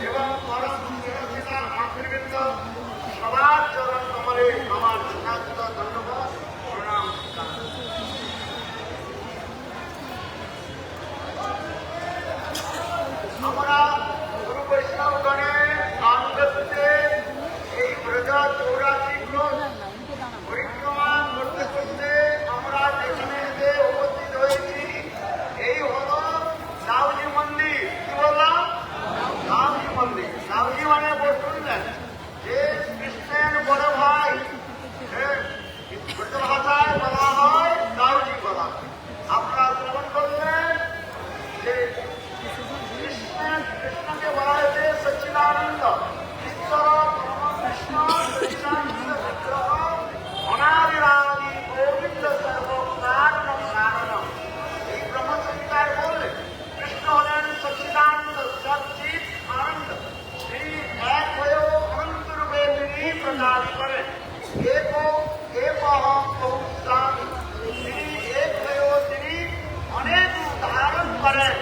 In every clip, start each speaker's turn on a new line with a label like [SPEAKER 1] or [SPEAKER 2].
[SPEAKER 1] এবং পরম পিতা মাতৃবৃন্দ সবার চরণ কমলে আমার যথাযথ ধন্যবাদ প্রণাম। আমরা গুরু বৈষ্ণবগণের আনুগত্যে এই ব্রজা 84 ক্রোশ পরিক্রমা করতে করতে আমরা যেখানে এসে উপস্থিত হয়েছি এই হলো দাউজি মন্দির। কি বললাম? দাউজি মন্দির। দাউজি মানে শুনলেন যে কৃষ্ণের বড় ভাই, ব্রজ ভাষায় বলা হয় দাউজি বলা। আপনারা শ্রবণ করলেন যে কৃষ্ণকে বলা হয়েছে সচ্চিদানন্দ, ঈশ্বর কৃষ্ণ সচ্চিদানন্দ বিগ্রহ অনাদিরাদি গোবিন্দ সর্ব কারণ কারণ। এই ব্রহ্মসংহিতায় বললেন কৃষ্ণ হলেন সচ্চিদানন্দ, সচ্চিৎ আনন্দ। তিনি এক হয়েও অনন্ত রূপে তিনি প্রকাশ করেন। তিনি এক হয়েও তিনি অনেক ধারণ করেন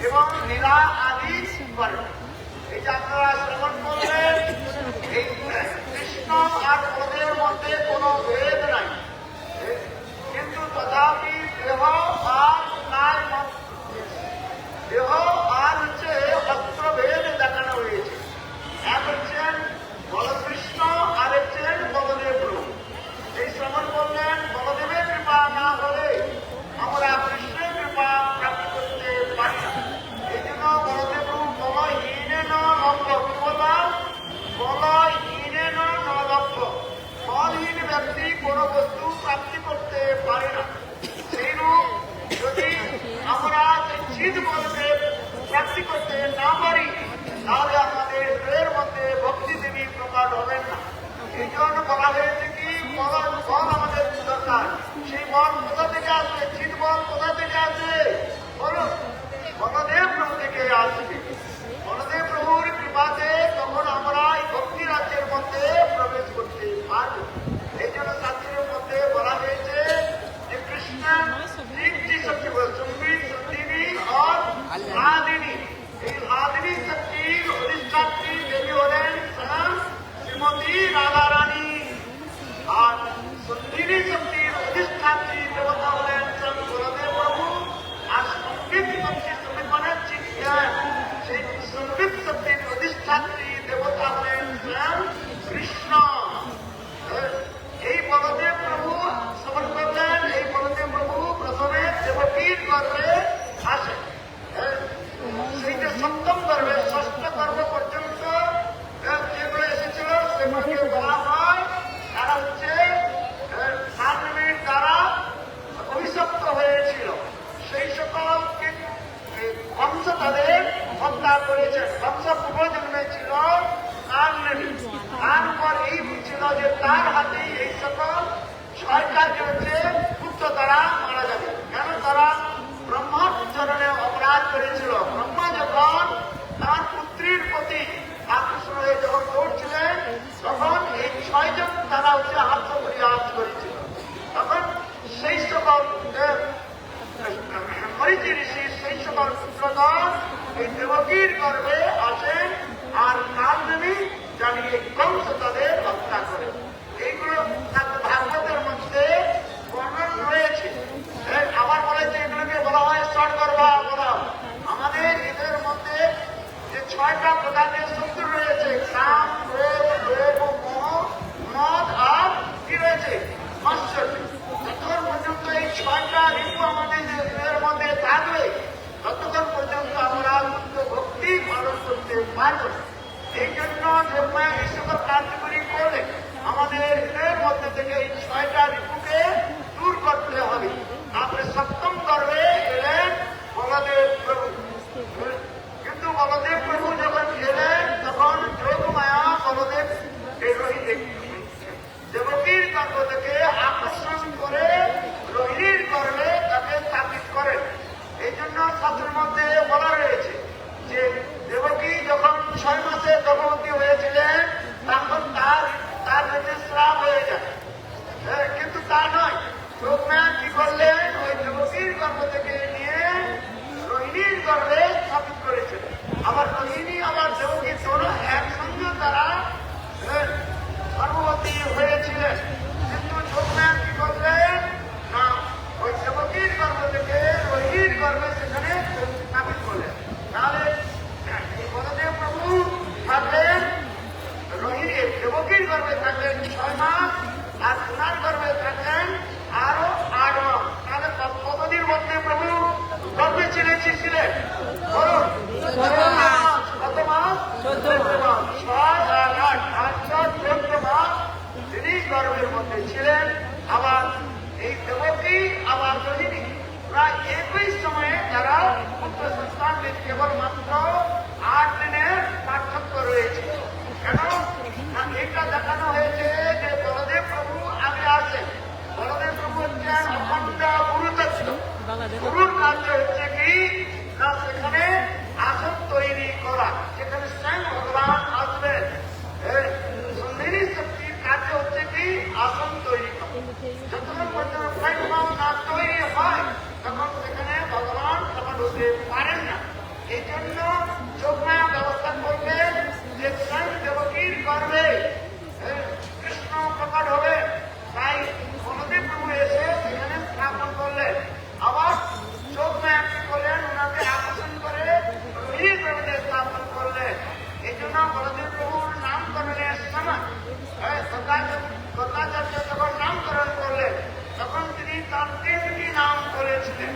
[SPEAKER 1] এবং লীলা আদি করেন। এই যে আপনারা শ্রবণ করলেন, এই কৃষ্ণ আর বলদেবের মধ্যে কোনো ভেদ নাই, কিন্তু তথাপি দেহ আর নাই, দেহ আর হচ্ছে অস্ত্রভেদ দেখানো হয়েছে। এক হচ্ছেন বলকৃষ্ণ আর হচ্ছেন বলদেব প্রভু। এই শ্রবণ করলেন বলদেবের কৃপা না হলে আমরা কৃষ্ণের কৃপা প্রাপ্ত করতে পারি না। এই জন্য বলদেব প্রভু বলহীনে ন লক্ষ্য। কি বললাম? বলহীনে ন লক্ষ্য। বলহীন ব্যক্তি কোনো বস্তু প্রাপ্তি করতে পারে না। সেইরূপ যদি আমরা চিৎ বলকে প্রাপ্তি করতে না পারি তাহলে আমাদের হৃদয়ের মধ্যে ভক্তি দেবী প্রকাশ হবেন না। এই জন্য বলা হয়েছে কি বল আমাদের দরকার। সেই বল কোথা থেকে আসবে? চিৎ বল কোথা থেকে আসবে? বলুন, বলদেব প্রভু থেকে আসবে। বলদেব প্রভুর কৃপাতে তখন আমরা এই ভক্তি রাজ্যের মধ্যে প্রবেশ করতে পারব। এই জন্য শাস্ত্রের মধ্যে বলা হয়েছে যে কৃষ্ণ তিনটি শক্তি বলে সম্বিত সন্ধিনী আর লাদিনী। এই লাদিনী শক্তির অধিষ্ঠাত্রী দেবী হলেন স্বয়ং শ্রীমতী রাধা রানী, আর সন্ধিনী শক্তির অধিষ্ঠাত্রী দেবতা হলেন স্বয়ং বলদেব প্রভু। আর সম্বিত শক্তি সম্বিত মানে চিজ্ঞান, সেই সম্বিত শক্তির অধিষ্ঠাত্রী দেবতা হলেন স্বয়ং কৃষ্ণ। এই বলদেব প্রভু শ্রবণ করলেন, এই বলদেব প্রভু প্রথমে দেবকীর গর্ভে আসেন। সেইটা সপ্তম গর্ভে ষষ্ঠ গর্ভ পর্যন্ত যেগুলো এসেছিল সেগুলোকে বলা হয় তারা হচ্ছে সাধুবীর দ্বারা অভিশপ্ত হয়েছিল। সেই সকল বংশ তাদের হত্যা করেছেন। বংশ পূর্ব জন্মে ছিল কালনেমী। তারপর এই ছিল যে তার হাতেই এই সকল 6টা যে পুত্র তারা মারা যাবে। কেন? তারা ব্রহ্মার চরণে অপরাধ করেছিল। ব্রহ্মা যখন তার পুত্রীর প্রতি আকৃষ্ট হয়ে যখন দৌড়ছিলেন তখন এই 6 জন তারা হচ্ছে আত্মপরিহাস করেছিল। তখন সেই সকল মরিচি ঋষি সেই সকল পুত্রগণ এই দেবকীর গর্ভে আসেন আর কালনেমী জানিয়ে কংস তাদের হত্যা করে। এইগুলো ভাগবতের মধ্যে বর্ণন রয়েছে। আবার বলেছে এগুলোকে বলা হয় ষড়গর্ভা বলা। আমাদের এদের মধ্যে যে 6টা প্রকারের শত্রু রয়েছে, কাম, ক্রোধ, লোভ, মোহ, মদ আর কি রয়েছে? মাৎসর্য। যতক্ষণ পর্যন্ত এই 6টা ঋতু আমাদের এদের মধ্যে থাকবে ততক্ষণ পর্যন্ত আমরা শুদ্ধ ভক্তি পালন করতে পারব। এই জন্য ব্রহ্মা এই সকল কার্যকরী করে আমাদের হৃদয়ের মধ্যে থেকে এই 6টা ঋতুকে দূর করতে হবে। তারপরে সপ্তম গর্ভে এলেন বলদেব প্রভু। কিন্তু বলদেব প্রভু যখন এলেন তখন যোগমায়া বলদেব দেবকীর গর্ভ থেকে আকর্ষণ করে রোহিণীর গর্ভে তাকে স্থাপিত করেন। এই জন্য শাস্ত্রের মধ্যে বলা রয়েছে যে দেবকী যখন 6 মাসে গর্ভবতী হয়েছিলেন তখন তার ঋতুস্রাব হয়ে যায়। কেবলমাত্র 8 দিনের পার্থক্য রয়েছে। কেন না, এটা দেখানো হয়েছে যে বলদেব প্রভু আগে আসেন। বলদেব প্রভু হচ্ছেন অখণ্ড গুরুতত্ত্ব। গুরুর কার্য হচ্ছে কি না, সেখানে আসন তৈরি করা, যেখানে স্বয়ং ভগবান আসবেন। সন্ধিনী শক্তির কার্য হচ্ছে কি আসন তৈরি করা। যতক্ষণ পর্যন্ত প্ল্যাটফর্ম না তৈরি হয় তখন সেখানে ভগবান সফল হতে পারেন না। এই জন্য যোগমায়া ব্যবস্থা করবেন যে স্বয়ং দেবকীর গর্ভে কৃষ্ণ প্রকট হবে। তাই বলদেব প্রভু এসে সেখানে স্থাপন করলেন। আবার যোগমায়া কি করলেন, ওনাকে আকর্ষণ করে রোহিত প্রভুতে স্থাপন করলেন। এই জন্য বলদেব প্রভুর নামকরণের সময় গঙ্গাচার্য যখন নামকরণ করলেন তখন তিনি তার 3টি নাম করেছিলেন।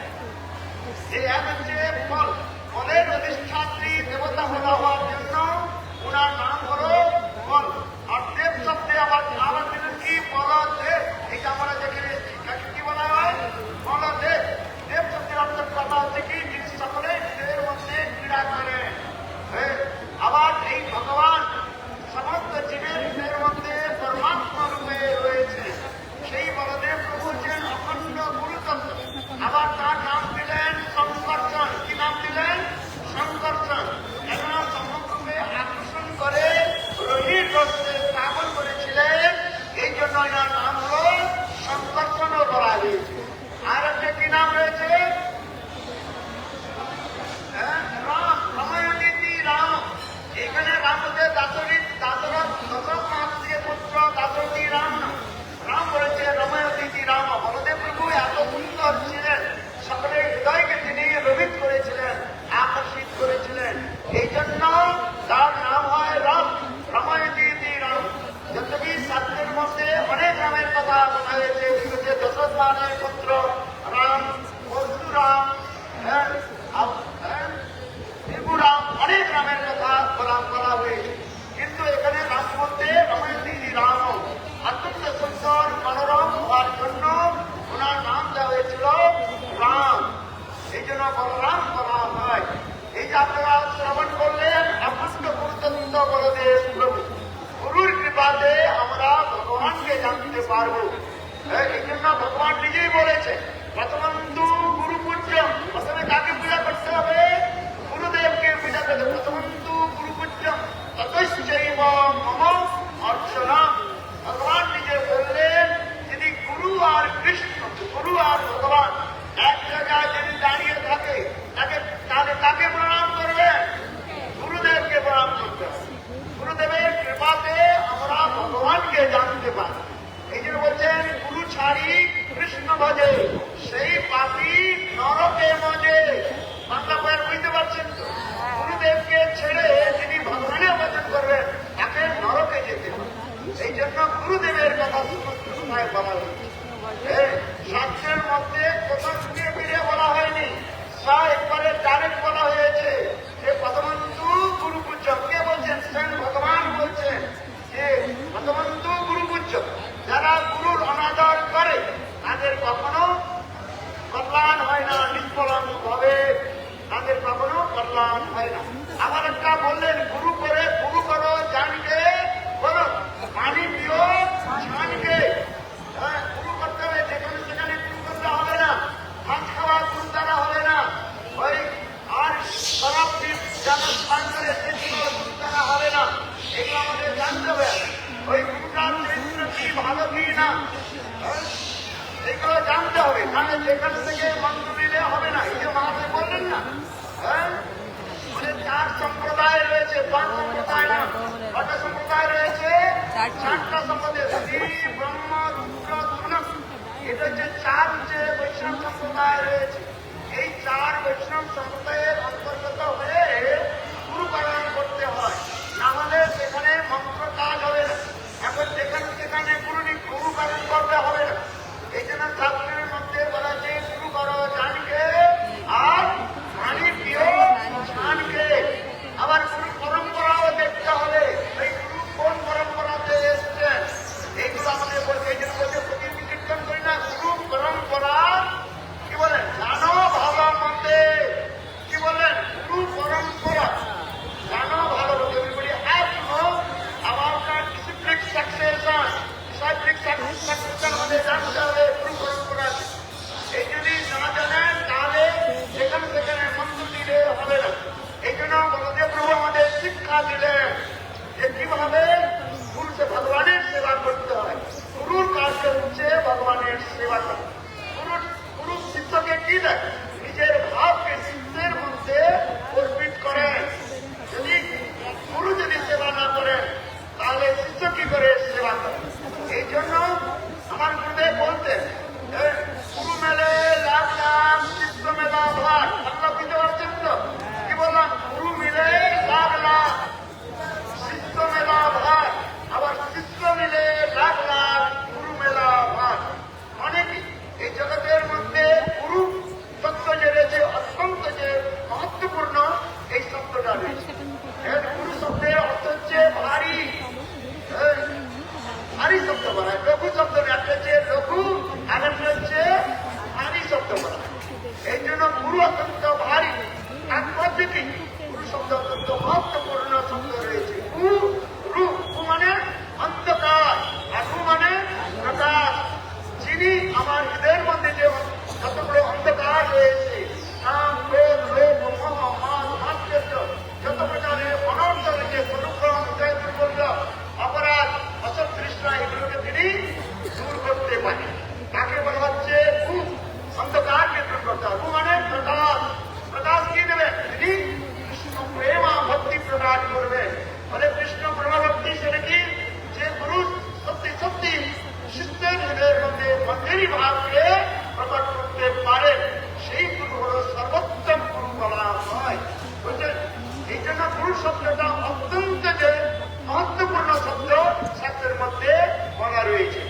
[SPEAKER 1] এক হচ্ছে ফল, ফলের অধিষ্ঠাত্রী দেবতা হওয়ার জন্য ওনার নাম হলো ফল। আর দেব শব্দে আবার দিলেন কি বলদেব। এটা আমরা যেখানে কি বলা হয় বলদেব। দেব শব্দের অর্থের কথা হচ্ছে কি যিনি সকলে নিজের মধ্যে ক্রীড়া করেন। আবার এই ভগবান সমস্ত জীবের নিজের মধ্যে পরমাত্মা রূপে রয়েছে। সেই বলদেব প্রভু হচ্ছেন অখণ্ড গুরুতত্ত্ব। আবার তার নাম দিলেন সংকর্ষণ। কি নাম দিলেন? সংকর্ষণ। কেননা সমগ্রকে আকর্ষণ করে রোহিত রথে স্থাপন করেছিলেন, এই জন্য এনার নাম হল সংকর্ষণও বলা হয়েছে। আর একটা কি নাম রয়েছে? রাম, রমায়ণীতি রাম। এখানে রাম হচ্ছে দশরথ মহারাজের পুত্র দাশরথী রাম না। রাম বলেছে রমায়ণীতি রাম। বলদেব প্রভু এত সুন্দর ছিলেন, সকলের হৃদয়কে তিনি রোহিত করেছিলেন, আকর্ষিত করেছিলেন। এই জন্য তার নাম হয় রাম, রমায়ণীতি রাম। যতটি শাস্ত্রের মধ্যে অনেক রামের কথা বলা হয়েছে। দশরথ মহারাজের পুত্র রাম, পরশুরাম, ত্রিপুরাম, অনেক রামের কথা বলা হয়েছে। কিন্তু এখানে রাম বলতে রমায়ণী রাম অত্যন্ত সুন্দর মনোরম হওয়ার জন্য ওনার নাম দেওয়া হয়েছিল রাম। এই জন্য বলরাম বলা হয়। এই যে আপনারা শ্রবণ করলেন অখণ্ড গুরুতত্ত্ব বলদেব প্রভু। গুরুর কৃপাতে আমরা ভগবানকে জানতে পারবো। এই জন্য ভগবান নিজেই বলেছে প্রথমন্তু গুরু পূজ্য। প্রথমে কাকে পূজা করতে হবে? গুরুদেবকে পূজা করতে। প্রথমন্তু গুরু পূজ্য ততশ্চৈব মম অর্চনা। ভগবান নিজে বললেন যদি গুরু আর কৃষ্ণ, গুরু আর ভগবান এক জায়গায় যদি দাঁড়িয়ে থাকে তাহলে তাকে প্রণাম করবেন? গুরুদেবকে প্রণাম করতে হবে। গুরুদেবের কৃপাতে আমরা ভগবানকে জানতে পারি। এই জন্য বলছেন গুরু ছাড়ি কৃষ্ণ ভজে, সেই পাপী নরকে মজে। বাংলা বয়ান বুঝতে পারছেন তো? গুরুদেবকে ছেড়ে যিনি ভগবানের ভজন করবেন তাকে নরকে যেতে হবে। এই জন্য গুরুদেবের কথা সমস্ত সময় বলা হয়েছে। শাস্ত্রের মধ্যে কোথাও ফিরে ফিরে বলা হয়নি, একবারে ডাইরেক্ট বলা হয়েছে যে প্রথমন্তু গুরু পূজ্য। কে বলছেন? স্বয়ং ভগবান বলছেন যে প্রথমন্তু গুরু পূজ্য। যারা গুরুর অনাদর করে তাদের কখনো কল্যাণ হয় না, নিষ্ফলন হবে, তাদের কখনো কল্যাণ হয় না। আবার একটা বললেন গুরু করো জানকে, বলো পানি পিও ছানকে। গুরু করতে হবে, যেখানে সেখানে গুরু করতে হবে না। মাছ খাওয়া গুরু দ্বারা হবে না। ওই আর শরাব পান করে সেগুলো গুরু দ্বারা হবে না। এগুলো আমাদের জানতে হবে। ওই গুরুটার চরিত্র কি, ভালো কি না, এগুলো জানতে হবে। তাহলে যেখান থেকে মন্ত্র নিলে হবে না। এই যে মহাশয় বললেন না, মানে 4 সম্প্রদায় রয়েছে, 5 সম্প্রদায় না। কটা সম্প্রদায় রয়েছে? 4টা সম্প্রদায়। শ্রী ব্রহ্ম রুদ্র ধনক, এটা হচ্ছে 4 যে বৈষ্ণব সম্প্রদায় রয়েছে। এই 4 বৈষ্ণব সম্প্রদায়ের অন্তর্গত হয়ে গুরু পালন করতে হয়, না হলে সেখানে মন্ত্র কাজ হবে না। এখন যেখানে গুরু পালন করতে হবে না। এই জন্য শাস্ত্রের মধ্যে বলা যে গুরু করো জানকে আর পানি পিও ছানকে। আবার গুরু পরম্পরাও দেখতে হবে, এই গুরু কোন পরম্পরাতে এসছেন এইগুলো আমাদের বলছে। এই জন্য বলছে প্রতিদিন কীর্তন করি না, গুরু পরম্পরা কি বলেন জানো ভালো মতে, কি বলেন শিক্ষা দিলেন যে কিভাবে গুরুকে ভগবানের সেবা করতে হয়। গুরুর কাজকে হচ্ছে ভগবানের সেবা করা। গুরু শিষ্যকে কি দেয়? নিজের ভাবকে শিষ্যের মধ্যে অর্পিত করেন। যদি গুরু যদি সেবা না করেন তাহলে শিষ্য কি করে সেবা করেন? এই জন্য আমার গুরুদেব বলতেন, গুরু মেলে লাখ লাখ, শিষ্য মেলা ভাগ। আপনারা বুঝতে পারছেন তো কি বললাম? গুরু মিলে লাখ লাখ, শিষ্য মেলা ভাগ। আবার শিষ্য মিলে লাখ লাখ, গুরু মেলা ভাগ। মানে কি? এই জগতের মধ্যে গুরু শব্দ যে রয়েছে অত্যন্ত যে মহত্বপূর্ণ, এই শব্দটা রয়েছে। গুরু শব্দের অর্থ হচ্ছে ভারী, ভারী শব্দ বলা হয়। লঘু শব্দ একটা হচ্ছে লঘু, আর একটা হচ্ছে ভারী শব্দ বলা হয়। এই জন্য গুরু অত্যন্ত ভারী। তাৎপর্য কি? গুরু শব্দ অত্যন্ত মহত্বপূর্ণ শব্দ রয়েছে। গুরু মানে অন্ধকার, আর রু মানে প্রকাশ। যিনি আমার হৃদয়ের মধ্যে যে যতগুলো অন্ধকার রয়েছে, কাম, ক্রোধ, লোভ, মোহ, মান, মাৎসর্য, যত প্রকারের অনর্থ রয়েছে, অনুক্রম, হৃদয় দুর্বল, অপরাধ, অসৎ তৃষ্ণা, এগুলোকে তিনি দূর করতে পারেন। তাকে বলা হচ্ছে গু। অন্ধকারকে দূর করতে হবে। গু মানে প্রকাশ। প্রকাশ কি দেবেন? তিনি কৃষ্ণ প্রেমা ভক্তি প্রকাশ করবেন। বলে কৃষ্ণ প্রেমা ভক্তি সেটা কি? যে গুরু সত্যি সত্যি শিষ্যের হৃদয়ের মধ্যে মন্দিরী ভাবকে প্রকট করতে পারেন, সেই গুরু হল সর্বোত্তম গুরু বলা হয়। বুঝলেন? এই জন্য গুরু শব্দটা অত্যন্ত যে মহত্বপূর্ণ শব্দ শাস্ত্রের মধ্যে বলা রয়েছে।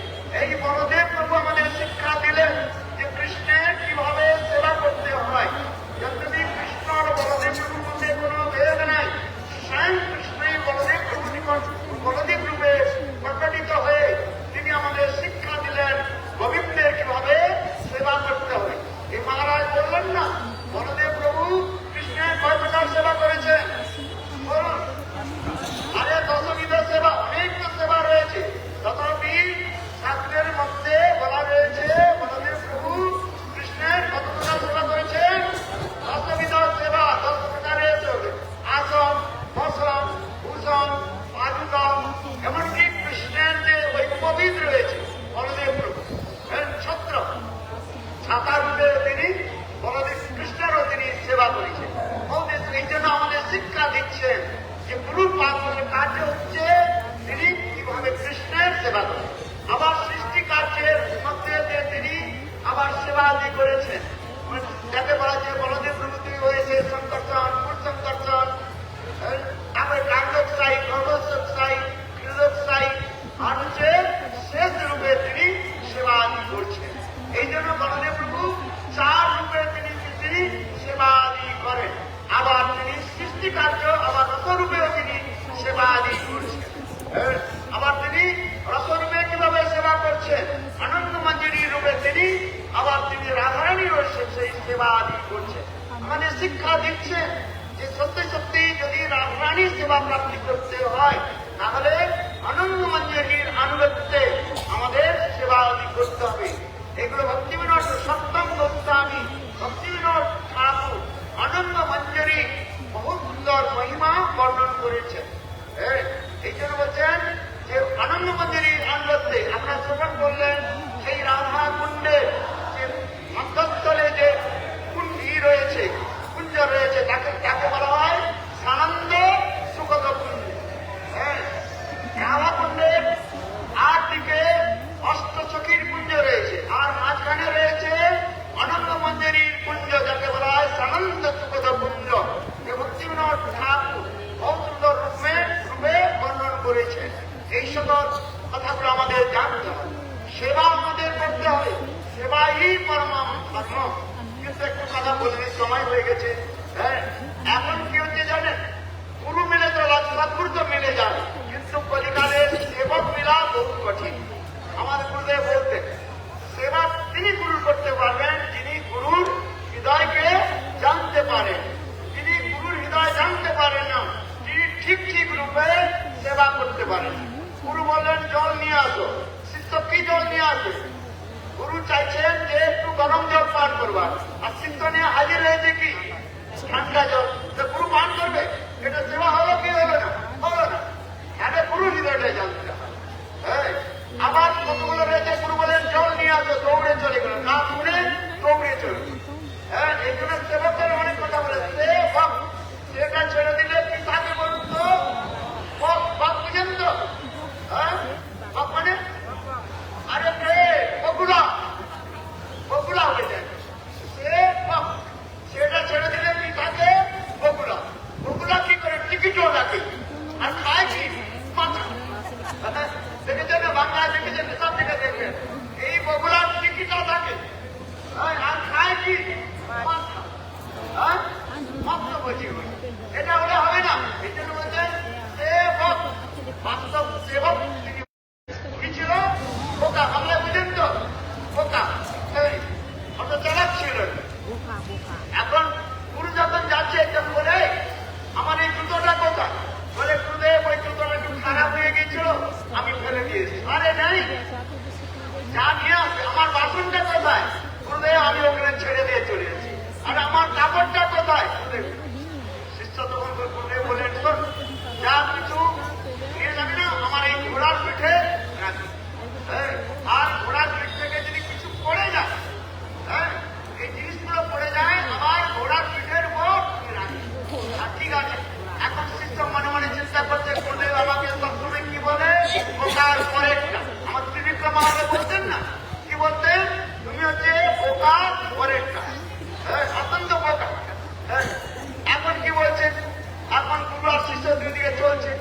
[SPEAKER 1] এই বলদেব প্রভু আমাদের শিক্ষা দিলেন যে কৃষ্ণের কিভাবে সেবা করতে হয়। যদি কৃষ্ণ আর বলদেব প্রভুর মধ্যে কোনো ভেদ নাই, স্বয়ং কৃষ্ণই বলদেব প্রভু নিকট বলদেব রূপে প্রকটিত হয়ে তিনি আমাদের শিক্ষা দিলেন গোবিন্দের কিভাবে সেবা করতে হবে। এই মহারাজ বললেন না, বলদেব প্রভু কৃষ্ণের কয় প্রকার সেবা করেছেন বলুন? আরে দশবিধ সেবা, অনেক তো সেবা রয়েছে। তথাপি শাস্ত্রের মধ্যে বলা রয়েছে বলদেব প্রভু কৃষ্ণের কত প্রকার সেবা করেছেন? দশবিধ সেবা, 10 প্রকারের আসন, বসন, ভূষণ, পাদুকম, এমনকি কৃষ্ণের যে ওই উপবিদ রয়েছে বলদেব প্রভু ছত্র, ছাতা রূপে তিনি বলদেব কৃষ্ণেরও তিনি সেবা করেছেন। এই জন্য আমাদের শিক্ষা দিচ্ছেন যে গুরু পাঠের কার্য হচ্ছে তিনি কিভাবে কৃষ্ণের সেবা করেন। আবার সৃষ্টি কার্যের মধ্যে দিয়ে তিনি আবার সেবা আদি করেছেন। যাতে বলা যে বলদেব প্রভু তিনি হয়েছে সংকর্ষণ, পুরসংকর্ষণ, তারপরে কাণ্ডকসাই, গর্ভসাই, ক্রীড়কসাই, আর হচ্ছে শেষ রূপে তিনি সেবা আদি করছেন। এই জন্য বলদেব প্রভু 4 রূপে তিনি সেবা আদি করেন। আবার তিনি সৃষ্টি কার্য, আবার রসরূপেও তিনি সেবা আদি করছেন। আবার তিনি রসরূপে কিভাবে সেবা করছেন? আনন্দ মঞ্জুরি রূপে তিনি, আবার তিনি রাধারানীর সেই সেবা আদি করছেন। আমাদের শিক্ষা দিচ্ছেন যে সত্যি সত্যি যদি রাধারানীর সেবা প্রাপ্তি করতে হয় তাহলে আনন্দ মঞ্জুরির আনুগত্যে আমাদের সেবা আদি করতে হবে। এগুলো ভক্তিবিনোদ সপ্তম গোস্বামী, ভক্তিবিনোদ ঠাকুর আনন্দ মঞ্জুরি বহু সুন্দর মহিমা বর্ণন করেছেন। এই জন্য বলছেন যে আনন্দ মঞ্জুরি আনুগত্যে আপনারা শ্রবণ করলেন সেই রাধা কুণ্ডের যে মধ্যস্থলে যে কুণ্ডী রয়েছে, কুঞ্জ রয়েছে, তাকে বলা হয় সানন্দ সুখদ কুঞ্জ। রাধা কুণ্ডের 8 দিকে অষ্টসখীর কুঞ্জ রয়েছে, আর মাঝখানে রয়েছে আনন্দ মঞ্জুরির কুঞ্জ, যাকে বলা হয় সানন্দ সুখদ কুঞ্জ। ভক্তিবিনোদ ঠাকুর বহু সুন্দর রূপে বর্ণন করেছেন। এই সকল কথাগুলো আমাদের জানতে হবে। সেবা আমাদের করতে হবে, সেবাই পরম ধর্ম। কিন্তু একটু কথা বলবি, সময় হয়ে গেছে। এখন কি হচ্ছে জানেন? গুরু মিলে তো সদ্গুরু তো মিলে যাবে, কিন্তু কলিকালের সেবক মিলা বহু কঠিন। আমার গুরুদেব বলতেন সেবা তিনি গুরু করতে পারবেন যিনি গুরুর হৃদয়কে জানতে পারেন। যিনি গুরুর হৃদয় জানতে পারেন না, তিনি ঠিক ঠিক রূপে সেবা করতে পারেন। গুরু বললেন জল নিয়ে আসো, শিষ্য কি জল নিয়ে আসবে? গুরু চাইছেন যে একটু গরম জল পান করবার, আর শিষ্য নিয়ে হাজির হয়েছে কি ঠান্ডা জল। গুরু পান করবে, এটা সেবা হলো কি হলো না? করছে গুরুদেব আমাকে সবসময় কি বলে বোকার পরেরটা। আমার ত্রিবিক্রম আমাকে বলতেন না, কি বলতেন, তুমি হচ্ছে বোকার পরেরটা, অত্যন্ত বোকা। এখন কি বলছেন, এখন গুরু আর শিষ্য দুই দিকে চলছে।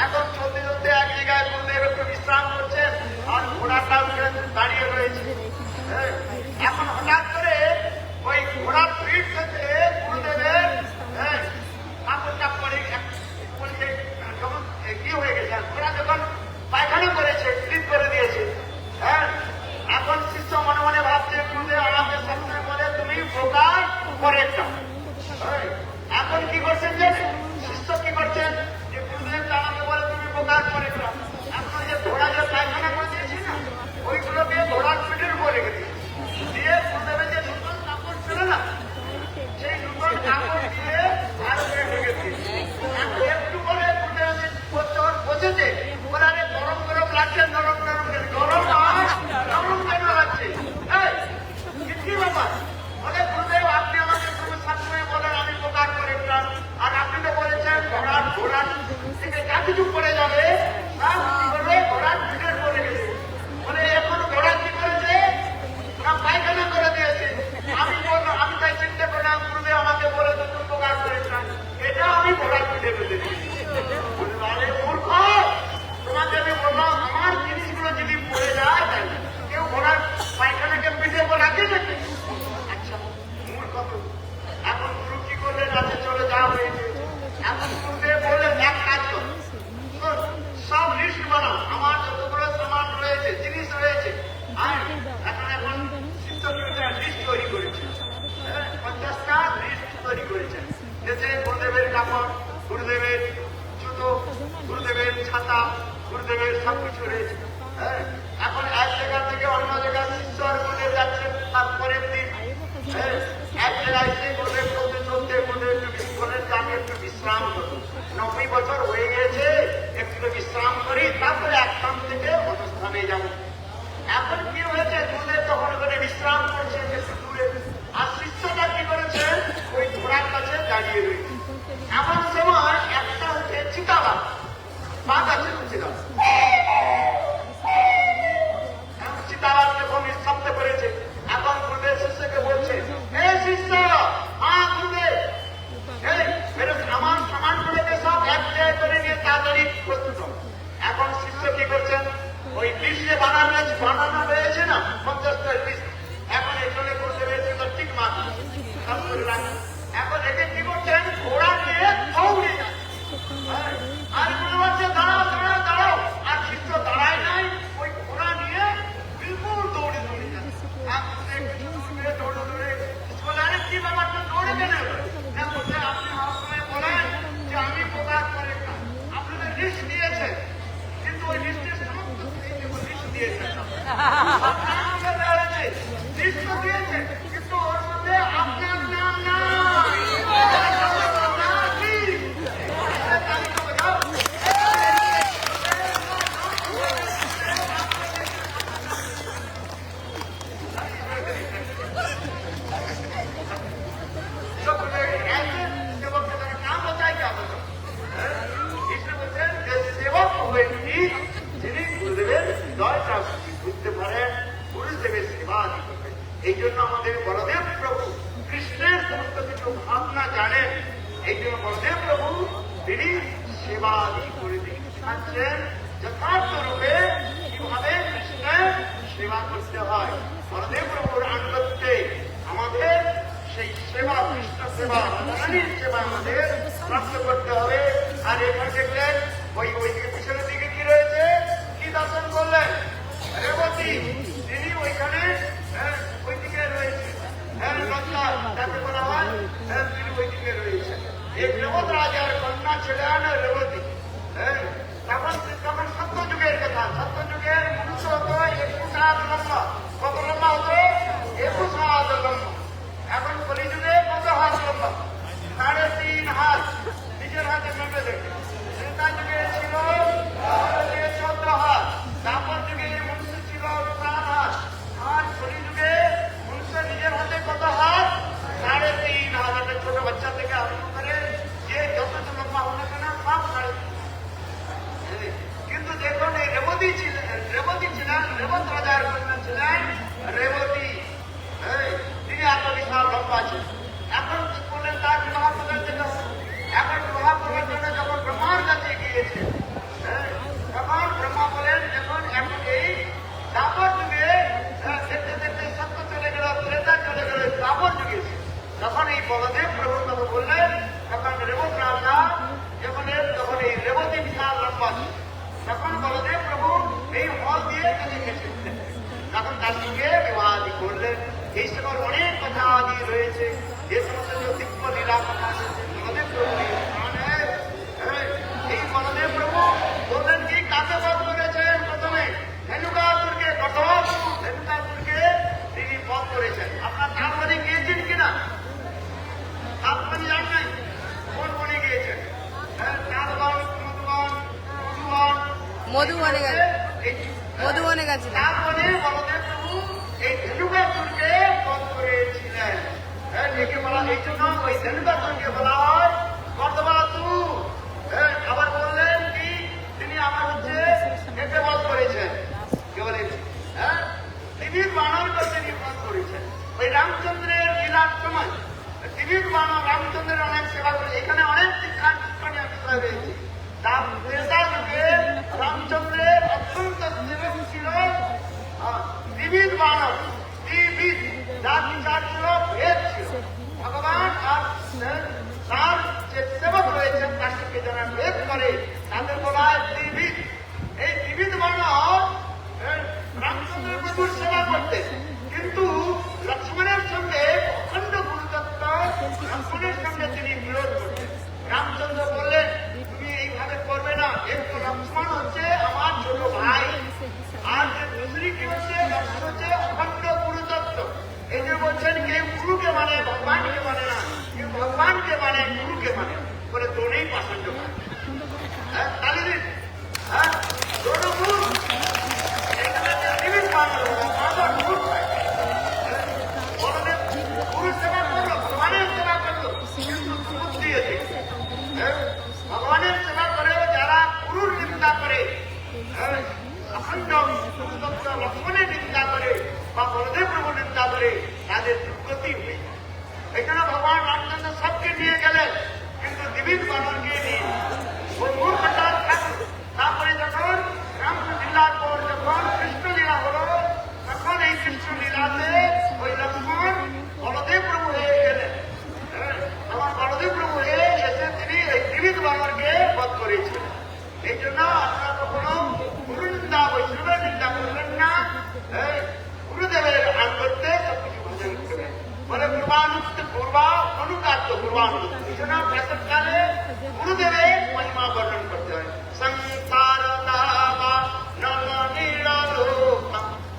[SPEAKER 1] এখন চলতে চলতে এক জায়গায় গুরুদেব একটু বিশ্রাম করছেন আর ঘোড়াটা দাঁড়িয়ে রয়েছে। এখন হঠাৎ করে ওই ঘোড়ার পিঠ থেকে গুরুদেবের কাপড়টা পরে যখন কি হয়ে গেছে, ঘোড়া যখন পায়খানা করেছে, স্লিপ করে দিয়েছে। এখন শিষ্য মনে মনে ভাবছে গুরুদেব আমাকে সবসময় বলে তুমি বোকার পরেরটা। এখন কি করছেন জানেন, শিষ্য কি করছেন, যে গুরুদেব আমাকে বলে তুমি বোকার পরেরটা। এখন যে ঘোড়া যে পায়খানা করে দিয়েছে না, ওইগুলোকে ঘোড়ার পিঠের উপরে রেখে দিয়েছে, দিয়ে গুরুদেবের যে নতুন কাপড় ছিল না, সেই নতুন কাপড় দিয়ে আর ঢেকে দিয়েছে। একটু করে গুরুদেব বসেছে, বলে আরে গরম গরম লাগছে, নরম নরম গরম নরম কেন লাগছে, কি ব্যাপার? বলে গুরুদেব আপনি আমাকে সবসময় বলেন আমি বোকার পরেরটা, আর আপনি তো বলেছেন ঘোড়ার থেকে যা কিছু পড়ে যাবে ঘোড়ার পিঠের পড়ে গেছে। বলে এখন ঘোড়া কি করেছে না পায়খানা করে দিয়েছে। আমি বললাম, আমি তাই চিন্তা করলাম গুরুদেব আমাকে বলে তুমি বোকার পরেরটা, এটা আমি ঘোড়ার পিঠে পেতে দিয়েছি। আরে মূর্খ, তোমাকে আমি বললাম আমার জিনিসগুলো যদি পড়ে যায় তাই কেউ ঘোড়ার পায়খানাকে পিঠে করে রাখে নাকি? আচ্ছা মূর্খ তো। এখন গুরু কি করলেন, রাতে চলে যাওয়া হয়েছে। এখন গুরুদেব বললেন এক কাজ করো, সব লিস্ট বানাও, আমার যতগুলো সামান রয়েছে, জিনিস রয়েছে। আর এখন শিক্ষকরা লিস্ট তৈরি করেছে, 50টা লিস্ট তৈরি করেছেন। যেতে গুরুদেবের কাপড়, গুরুদেবের জুতো, গুরুদেবের ছাতা, গুরুদেবের সবকিছু রয়েছে। এখন এক জায়গা থেকে অন্য জায়গায় শিষ্য আর গুরুদেব যাচ্ছেন তার পরের দিন। এক জায়গায় এসে গুরুদেব চলতে চলতে গুরুদেব আমি একটু বিশ্রাম করি, 90 বছর হয়ে গেছে, একটু বিশ্রাম করি, তারপরে এক স্থান থেকে অন্য স্থানে যাব। এখন কি হয়েছে, গুরুদেব তখন ওখানে বিশ্রাম করছে একটু দূরে, আর শিষ্যটা কি করেছে ওই ঘোড়ার কাছে দাঁড়িয়ে রয়েছে। এমন সময় একটা হচ্ছে চিতাবাঘ, বাঘ আছে চিতাবাঘ, চিতাবাঘ যখন নিঃশব্দ করেছে, এখন গুরুদেব শিষ্যকে বলছে হে শিষ্য, গুরুদেব আমার সামানগুলোকে সব এক জায়গায় করে নিয়ে তাড়াতাড়ি প্রস্তুত। এখন শিষ্য কি করছেন, ওই লিস্টে বানানো রয়েছে না 50টা লিস্ট, এখন এখানে করতে রয়েছে ঠিক মাত্র এখন একে কি করছেন, ঘোড়া নিয়ে দৌড়ে যাচ্ছে। আর মনে হচ্ছে দাঁড়াও দাঁড়াও দাঁড়াও, আর শিষ্য দাঁড়ায় নাই, ওই ঘোড়া নিয়ে বিলকুল দৌড়ে দৌড়ে যাচ্ছে। দৌড়ে দৌড়ে বলে আরে কি ব্যাপারটা দৌড়ে কেন? আপনি সবসময় বলেন যে আমি বোকার পরেরটা, আপনাদের লিস্ট দিয়েছেন, কিন্তু ওই লিস্টের সমস্ত লিস্ট দিয়েছেন লিস্ট তো দিয়েছেন, কিন্তু ওর মধ্যে আপনার নাম না। বুঝতে পারেন গুরুদেবের সেবা দিতে, এই জন্য আমাদের বলদেব প্রভু কৃষ্ণের সমস্ত কিছু ভাবনা জানেন। এই জন্য বলদেব প্রভু তিনি সেবা করে দিচ্ছেন যথার্থ রূপে কিভাবে কৃষ্ণের সেবা করতে হয়। বলদেব প্রভুর আনুগত্যে আমাদের সেই সেবা, কৃষ্ণ সেবা, রানীর সেবা আমাদের প্রাপ্ত করতে হবে। আর এখানে দেখলেন ওইদিকে পিছনের দিকে কি রয়েছে, কি দর্শন করলেন, রেবতী, তিনি ওইখানে ওইদিকে রয়েছে, লজ্জা যাকে বলা হয়, তিনি ওইদিকে রয়েছে। এই রেবত রাজার কন্যা ছিলেন রেবতী। তখন সত্যযুগের কথা, সত্যযুগের মনুষ্য হতো 21 হাত লম্বা। কত লম্বা হতো? 21 হাত লম্বা। এখন কলিযুগে কত হাত লম্বা? 3.5 হাত। নিজের হাতে তখন তার সঙ্গে বিবাহাদি করলেন। এই সকল অনেক কথা আদি রয়েছে, যে সমস্ত দিব্য লীলা কথা বলদেব প্রভু এই বলদেব প্রভু বললেন কি কাকে বধ করেছেন? প্রথমে ধেনুকাসুরকে, ধেনুকাসুরকে তিনি বধ করেছেন। আপনার তার বনে গিয়েছেন কিনা? তার বনে যান নাই? কোন বনে গিয়েছেন?
[SPEAKER 2] মধুবনে গেছে।
[SPEAKER 1] তার বনে বলদেব প্রভু এই ধেনুকাসুরকে বধ করেছিলেন। একে বলা, এই জন্য ওই ধেনুকাসুরকে বলা হয় কর্দমাসুর। আবার বললেন কি তিনি আমার হচ্ছে একে বধ করেছেন, কে বলেন? টিভির বানরকে তিনি বধ করেছেন। ওই রামচন্দ্রের লীলার সময় টিভির বানর রামচন্দ্রের অনেক সেবা করে। এখানে অনেক শিক্ষণীয় বিষয় রয়েছে। রামচন্দ্রের অত্যন্ত সেবক ছিল ত্রিবিধ বানর, ত্রিবিধ, যার বিচার ছিল ভেদ ছিল। ভগবান আর তার যে সেবক রয়েছেন তার সঙ্গে যারা ভেদ করে তাদের বলা হয় ত্রিবিধ। এই ত্রিবিধ বানর রামচন্দ্রের প্রচুর সেবা করতেন, কিন্তু লক্ষ্মণের সঙ্গে অখণ্ড গুরুতত্ত্ব লক্ষ্মণের সঙ্গে তিনি বিরোধ করতেন। রামচন্দ্র বললেন তুমি এইভাবে করবে না, একটু লক্ষ্মণ হচ্ছে আমার ছোট ভাই, আর দুসরি কি হচ্ছে লক্ষ্মণ হচ্ছে অখণ্ড গুরুতত্ত্ব। এই যে বলছেন কেউ গুরুকে মানে ভগবানকে মানে না, কেউ ভগবানকে মানে গুরুকে মানে, বলে দোনেই পাষণ্ড হয়। তাহলে দিন দোনো গুরু এখানে টিভির বানর গুরু হয়। বলদেব গুরু সেবা করলো, ভগবানের সেবা করলো, কিন্তু সুখ দিয়েছে। ভগবানের সেবা করেও যারা গুরুর নিন্দা করে, অখণ্ড গুরুতত্ত্ব লক্ষ্মণের নিন্দা করে বা বলদেব প্রভু নিন্দা করে, তাদের দুর্গতি হয়ে যায়। এখানে ভগবান রামচন্দ্র সবকে নিয়ে গেলেন, কিন্তু ত্রিবিধ বানরকে নিয়ে তারপরে যখন রামলীলার পর যখন কৃষ্ণলীলা হলো, তখন এই কৃষ্ণলীলাতে ওই লক্ষ্মণ বলদেব প্রভু হয়ে গেলেন। আমার বলদেব প্রভু হয়ে এসে তিনি এই ত্রিবিধ বানরকে বধ করেছিলেন। এই জন্য আপনারা কখনো গুরু নিন্দা বৈষ্ণবের নিন্দা করবেন না। গুরুদেবের আনুগত্যে সবকিছু ভোজন করবেন। বলে অনুকাত্য পূর্বানুগত্য। এই জন্য প্রাতঃকালে গুরুদেবের মহিমা বর্ণন করতে হয়। সংসার দাবা নল নীললোক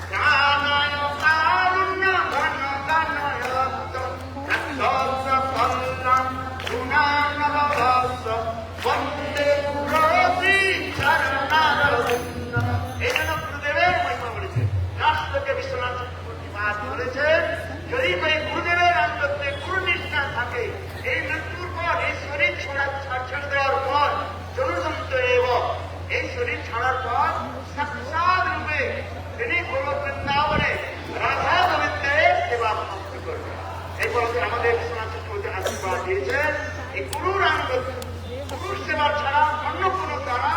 [SPEAKER 1] প্রাণায় কারুণ্য ঘন গণয়ত্ত রক্তস্য ফলম গুণানবভস্য বন্দে গুরুশ্রী চরণারবিন্দ। এই জন্য গুরুদেবের মহিমা বলেছে। রাষ্ট্রকে বিশ্বনাথ চক্রবর্তী পাঠ বলেছেন, যদি ওই গুরুদেবের আনুগত্যে গুরু নিষ্ঠা থাকে, এই মৃত্যুর পর এই শরীর ছেড়ে দেওয়ার পর জনযন্ত্র এবং এই শরীর ছাড়ার পর সাক্ষাৎ রূপে তিনি গোলক বৃন্দাবনে রাধা গোবিন্দের সেবা প্রাপ্ত করবেন। এই বলতে আমাদের বিশ্বনাথ চক্রবর্তী আশীর্বাদ দিয়েছেন। এই গুরুর আনুগত্য, গুরুর সেবা ছাড়া অন্য কোন দ্বারা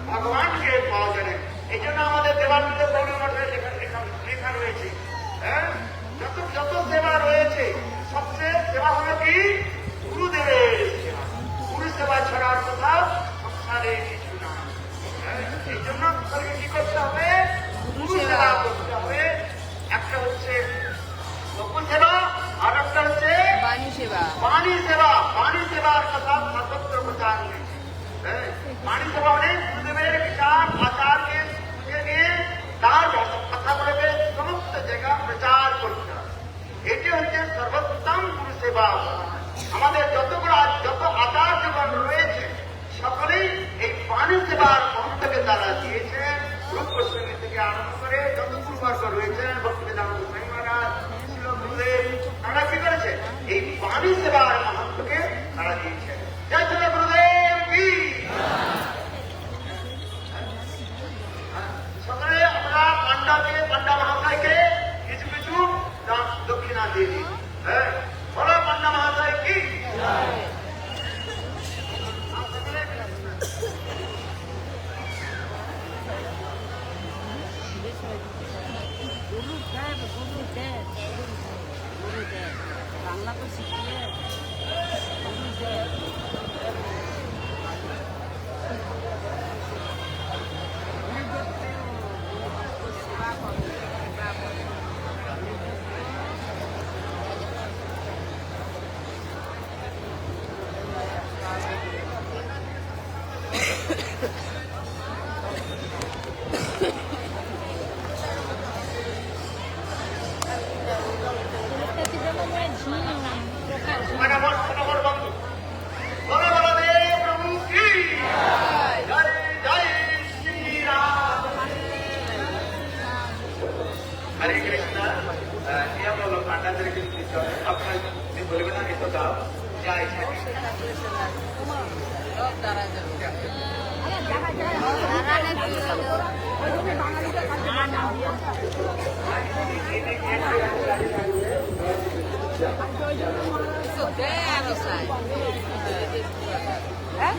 [SPEAKER 1] ভগবানকে পাওয়া যায়। এই জন্য আমাদের দেবালয়তে পৌরমঠে লেখা রয়েছে, যত সেবা রয়েছে সবচেয়ে সেবা হলো কি গুরুদেবের সেবা। গুরু সেবা ছাড়ার কথা সংসারে কিছু না। এই জন্য আমাদেরকে কি করতে হবে? গুরু সেবা করতে হবে। একটা হচ্ছে লোক সেবা, আর একটা হচ্ছে
[SPEAKER 2] বাণী সেবা।
[SPEAKER 1] বাণী সেবা, বাণী সেবার কথা সর্বত্র প্রচার হয়েছে। বাণী সেবা অনেক গুরুদেবের বিচার আচারকে নিয়ে তার কথা বলবে সমস্ত জায়গা প্রচার করতে হবে। এটি হচ্ছে সর্বোত্তম গুরু সেবা। আমাদের যত আচার্যগণ রয়েছে সকলেই এই বাণী সেবার মহত্বকে তারা দিয়েছেন। রূপ গোস্বামী থেকে আরম্ভ করে যত গুরুবর্গ রয়েছেন, ভক্তিবেদান্ত স্বামী মহারাজ, ছিল গুরুদেব, তারা কি করেছে? এই বাণী সেবার মহত্বকে তারা দিয়েছেন। জয় শ্রী গুরুদেব কি। সকালে আমরা পান্ডা মহাশয়কে কিছু কিছু দক্ষিণা দিয়ে দিই। বলো পান্ডা মহাশয় কি।
[SPEAKER 2] বাংলা তো শিখিয়ে সেবা হ্যাঁ